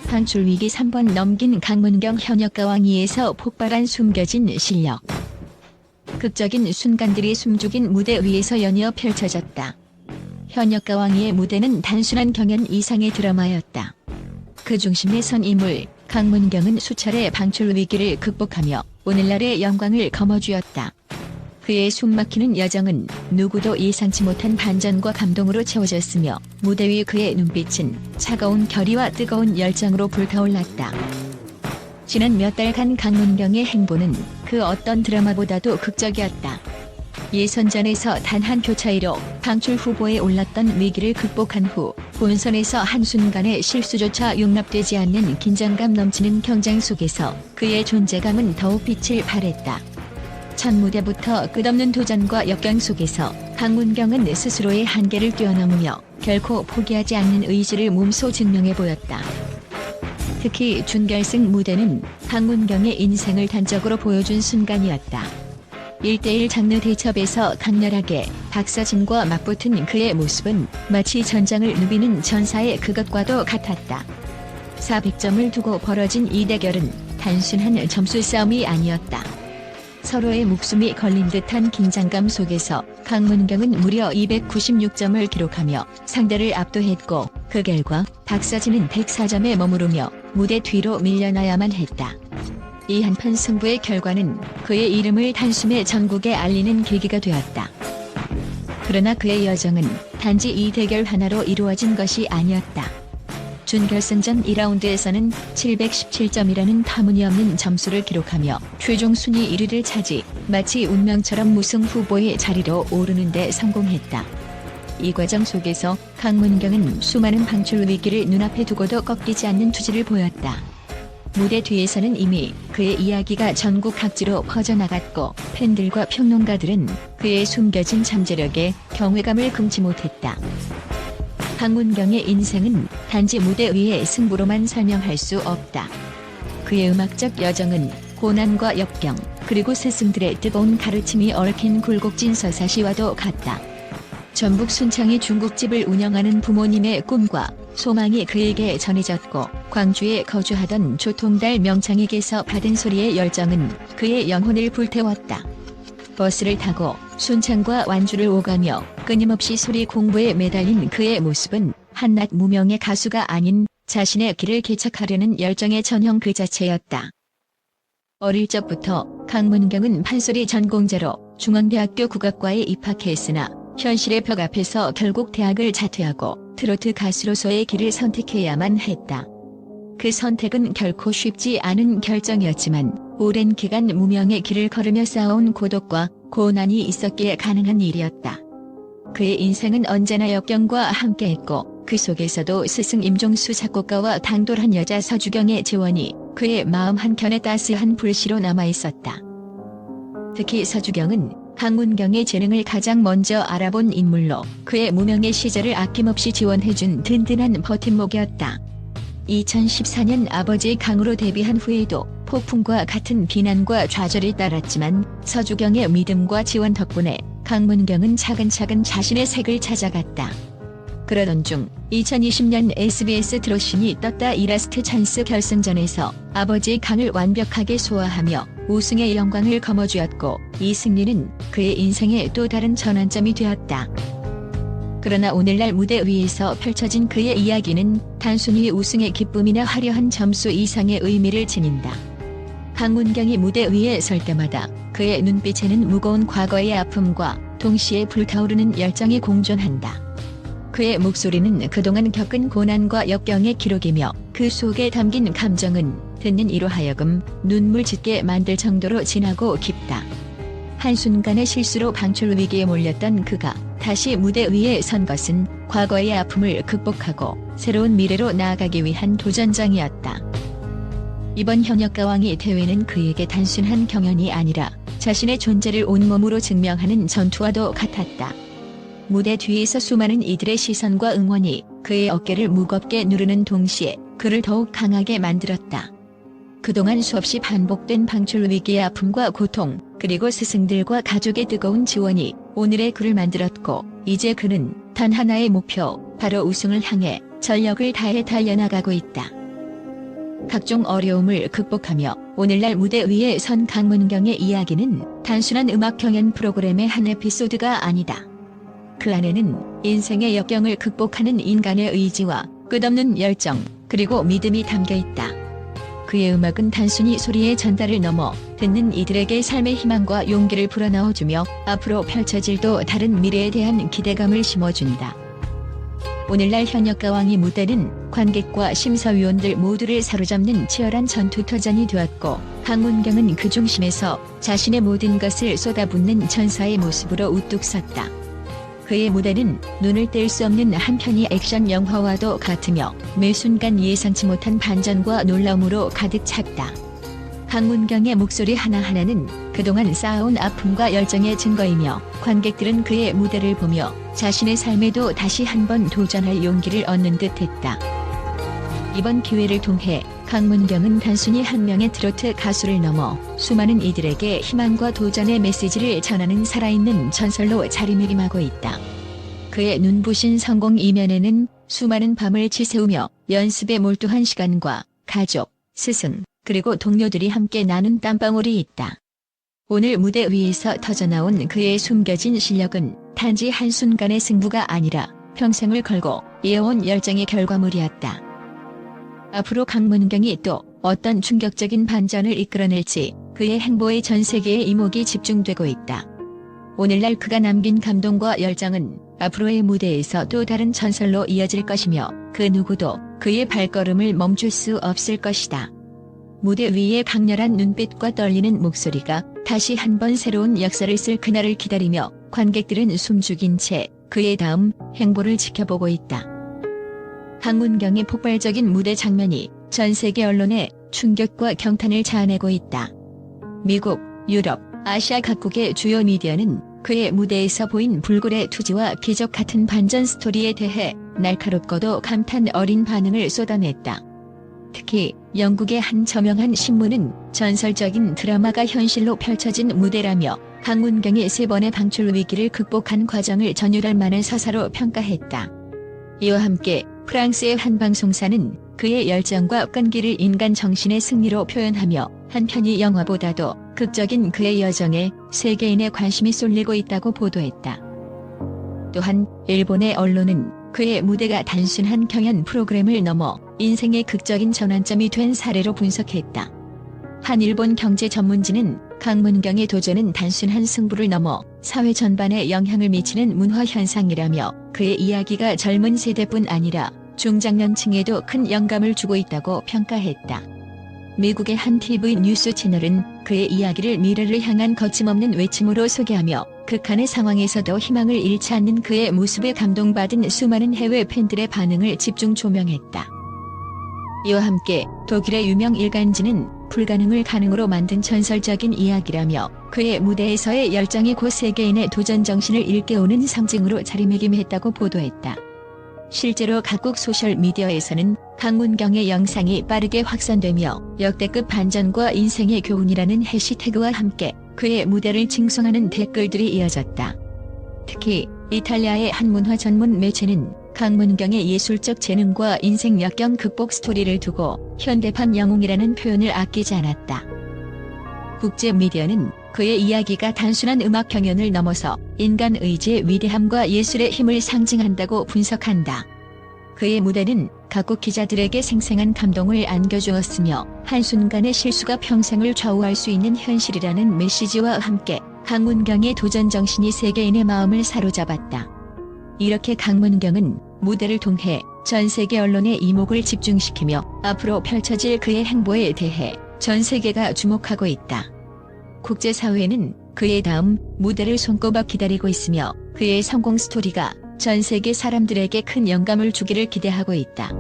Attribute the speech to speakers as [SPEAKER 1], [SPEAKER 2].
[SPEAKER 1] 방출 위기 3번 넘긴 강문경 현역가왕위에서 폭발한 숨겨진 실력. 극적인 순간들이 숨죽인 무대 위에서 연이어 펼쳐졌다. 현역가왕위의 무대는 단순한 경연 이상의 드라마였다. 그 중심에 선 인물 강문경은 수차례 방출 위기를 극복하며 오늘날의 영광을 거머쥐었다. 그의 숨막히는 여정은 누구도 예상치 못한 반전과 감동으로 채워졌으며 무대 위 그의 눈빛은 차가운 결의와 뜨거운 열정으로 불타올랐다. 지난 몇 달간 강문경의 행보는 그 어떤 드라마보다도 극적이었다. 예선전에서 단 한 표 차이로 방출 후보에 올랐던 위기를 극복한 후 본선에서 한순간의 실수조차 용납되지 않는 긴장감 넘치는 경쟁 속에서 그의 존재감은 더욱 빛을 발했다. 첫 무대부터 끝없는 도전과 역경 속에서 강문경은 스스로의 한계를 뛰어넘으며 결코 포기하지 않는 의지를 몸소 증명해 보였다. 특히 준결승 무대는 강문경의 인생을 단적으로 보여준 순간이었다. 1대1 장르 대첩에서 강렬하게 박서진과 맞붙은 그의 모습은 마치 전장을 누비는 전사의 그것과도 같았다. 400점을 두고 벌어진 이 대결은 단순한 점수 싸움이 아니었다. 서로의 목숨이 걸린 듯한 긴장감 속에서 강문경은 무려 296점을 기록하며 상대를 압도했고 그 결과 박서진은 104점에 머무르며 무대 뒤로 밀려나야만 했다. 이 한판 승부의 결과는 그의 이름을 단숨에 전국에 알리는 계기가 되었다. 그러나 그의 여정은 단지 이 대결 하나로 이루어진 것이 아니었다. 준결승전 2라운드에서는 717점이라는 터무니없는 점수를 기록하며 최종 순위 1위를 차지, 마치 운명처럼 무승 후보의 자리로 오르는 데 성공했다. 이 과정 속에서 강문경은 수많은 방출 위기를 눈앞에 두고도 꺾이지 않는 투지를 보였다. 무대 뒤에서는 이미 그의 이야기가 전국 각지로 퍼져나갔고 팬들과 평론가들은 그의 숨겨진 잠재력에 경외감을 금치 못했다. 강문경의 인생은 단지 무대 위의 승부로만 설명할 수 없다. 그의 음악적 여정은 고난과 역경, 그리고 스승들의 뜨거운 가르침이 얽힌 굴곡진 서사시와도 같다. 전북 순창의 중국집을 운영하는 부모님의 꿈과 소망이 그에게 전해졌고 광주에 거주하던 조통달 명창에게서 받은 소리의 열정은 그의 영혼을 불태웠다. 버스를 타고 순창과 완주를 오가며 끊임없이 소리 공부에 매달린 그의 모습은 한낱 무명의 가수가 아닌 자신의 길을 개척하려는 열정의 전형 그 자체였다. 어릴 적부터 강문경은 판소리 전공자로 중앙대학교 국악과에 입학했으나 현실의 벽 앞에서 결국 대학을 자퇴하고 트로트 가수로서의 길을 선택해야만 했다. 그 선택은 결코 쉽지 않은 결정이었지만 오랜 기간 무명의 길을 걸으며 쌓아온 고독과 고난이 있었기에 가능한 일이었다. 그의 인생은 언제나 역경과 함께했고 그 속에서도 스승 임종수 작곡가와 당돌한 여자 서주경의 지원이 그의 마음 한켠에 따스한 불씨로 남아있었다. 특히 서주경은 강문경의 재능을 가장 먼저 알아본 인물로 그의 무명의 시절을 아낌없이 지원해준 든든한 버팀목이었다. 2014년 아버지 강으로 데뷔한 후에도 폭풍과 같은 비난과 좌절이 따랐지만 서주경의 믿음과 지원 덕분에 강문경은 차근차근 자신의 색을 찾아갔다. 그러던 중 2020년 SBS 드로신이 떴다 이라스트 찬스 결승전에서 아버지 강을 완벽하게 소화하며 우승의 영광을 거머쥐었고 이 승리는 그의 인생의 또 다른 전환점이 되었다. 그러나 오늘날 무대 위에서 펼쳐진 그의 이야기는 단순히 우승의 기쁨이나 화려한 점수 이상의 의미를 지닌다. 강문경이 무대 위에 설 때마다 그의 눈빛에는 무거운 과거의 아픔과 동시에 불타오르는 열정이 공존한다. 그의 목소리는 그동안 겪은 고난과 역경의 기록이며 그 속에 담긴 감정은 듣는 이로 하여금 눈물 짓게 만들 정도로 진하고 깊다. 한순간의 실수로 방출 위기에 몰렸던 그가 다시 무대 위에 선 것은 과거의 아픔을 극복하고 새로운 미래로 나아가기 위한 도전장이었다. 이번 현역가왕이 대회는 그에게 단순한 경연이 아니라 자신의 존재를 온몸으로 증명하는 전투와도 같았다. 무대 뒤에서 수많은 이들의 시선과 응원이 그의 어깨를 무겁게 누르는 동시에 그를 더욱 강하게 만들었다. 그동안 수없이 반복된 방출 위기의 아픔과 고통, 그리고 스승들과 가족의 뜨거운 지원이 오늘의 그를 만들었고 이제 그는 단 하나의 목표, 바로 우승을 향해 전력을 다해 달려나가고 있다. 각종 어려움을 극복하며 오늘날 무대 위에 선 강문경의 이야기는 단순한 음악 경연 프로그램의 한 에피소드가 아니다. 그 안에는 인생의 역경을 극복하는 인간의 의지와 끝없는 열정, 그리고 믿음이 담겨 있다. 그의 음악은 단순히 소리의 전달을 넘어 듣는 이들에게 삶의 희망과 용기를 불어넣어주며 앞으로 펼쳐질 또 다른 미래에 대한 기대감을 심어준다. 오늘날 현역가왕이 무대는 관객과 심사위원들 모두를 사로잡는 치열한 전투터전이 되었고, 강문경은 그 중심에서 자신의 모든 것을 쏟아붓는 천사의 모습으로 우뚝 섰다. 그의 무대는 눈을 뗄 수 없는 한편의 액션 영화와도 같으며 매 순간 예상치 못한 반전과 놀라움으로 가득 찼다. 강문경의 목소리 하나하나는 그동안 쌓아온 아픔과 열정의 증거이며, 관객들은 그의 무대를 보며 자신의 삶에도 다시 한번 도전할 용기를 얻는 듯했다. 이번 기회를 통해 강문경은 단순히 한 명의 트로트 가수를 넘어 수많은 이들에게 희망과 도전의 메시지를 전하는 살아있는 전설로 자리매김하고 있다. 그의 눈부신 성공 이면에는 수많은 밤을 지새우며 연습에 몰두한 시간과 가족, 스승, 그리고 동료들이 함께 나눈 땀방울이 있다. 오늘 무대 위에서 터져나온 그의 숨겨진 실력은 단지 한순간의 승부가 아니라 평생을 걸고 이어온 열정의 결과물이었다. 앞으로 강문경이 또 어떤 충격적인 반전을 이끌어낼지 그의 행보에 전 세계의 이목이 집중되고 있다. 오늘날 그가 남긴 감동과 열정은 앞으로의 무대에서 또 다른 전설로 이어질 것이며, 그 누구도 그의 발걸음을 멈출 수 없을 것이다. 무대 위의 강렬한 눈빛과 떨리는 목소리가 다시 한번 새로운 역사를 쓸 그날을 기다리며, 관객들은 숨죽인 채 그의 다음 행보를 지켜보고 있다. 강문경의 폭발적인 무대 장면이 전 세계 언론에 충격과 경탄을 자아내고 있다. 미국, 유럽, 아시아 각국의 주요 미디어는 그의 무대에서 보인 불굴의 투지와 기적 같은 반전 스토리에 대해 날카롭고도 감탄 어린 반응을 쏟아냈다. 특히 영국의 한 저명한 신문은 전설적인 드라마가 현실로 펼쳐진 무대라며 강문경의 3번의 방출 위기를 극복한 과정을 전율할 만한 서사로 평가했다. 이와 함께 프랑스의 한 방송사는 그의 열정과 끈기를 인간 정신의 승리로 표현하며 한편의 영화보다도 극적인 그의 여정에 세계인의 관심이 쏠리고 있다고 보도했다. 또한 일본의 언론은 그의 무대가 단순한 경연 프로그램을 넘어 인생의 극적인 전환점이 된 사례로 분석했다. 한 일본 경제 전문지는 강문경의 도전은 단순한 승부를 넘어 사회 전반에 영향을 미치는 문화 현상이라며, 그의 이야기가 젊은 세대뿐 아니라 중장년층에도 큰 영감을 주고 있다고 평가했다. 미국의 한 TV 뉴스 채널은 그의 이야기를 미래를 향한 거침없는 외침으로 소개하며, 극한의 상황에서도 희망을 잃지 않는 그의 모습에 감동받은 수많은 해외 팬들의 반응을 집중 조명했다. 이와 함께 독일의 유명 일간지는 불가능을 가능으로 만든 전설적인 이야기라며, 그의 무대에서의 열정이 곧 세계인의 도전 정신을 일깨우는 상징으로 자리매김했다고 보도했다. 실제로 각국 소셜미디어에서는 강문경의 영상이 빠르게 확산되며 역대급 반전과 인생의 교훈이라는 해시태그와 함께 그의 무대를 칭송하는 댓글들이 이어졌다. 특히 이탈리아의 한 문화 전문 매체는 강문경의 예술적 재능과 인생 역경 극복 스토리를 두고 현대판 영웅이라는 표현을 아끼지 않았다. 국제 미디어는 그의 이야기가 단순한 음악 경연을 넘어서 인간 의지의 위대함과 예술의 힘을 상징한다고 분석한다. 그의 무대는 각국 기자들에게 생생한 감동을 안겨주었으며, 한순간의 실수가 평생을 좌우할 수 있는 현실이라는 메시지와 함께 강문경의 도전 정신이 세계인의 마음을 사로잡았다. 이렇게 강문경은 무대를 통해 전 세계 언론의 이목을 집중시키며 앞으로 펼쳐질 그의 행보에 대해 전 세계가 주목하고 있다. 국제사회는 그의 다음 무대를 손꼽아 기다리고 있으며, 그의 성공 스토리가 전 세계 사람들에게 큰 영감을 주기를 기대하고 있다.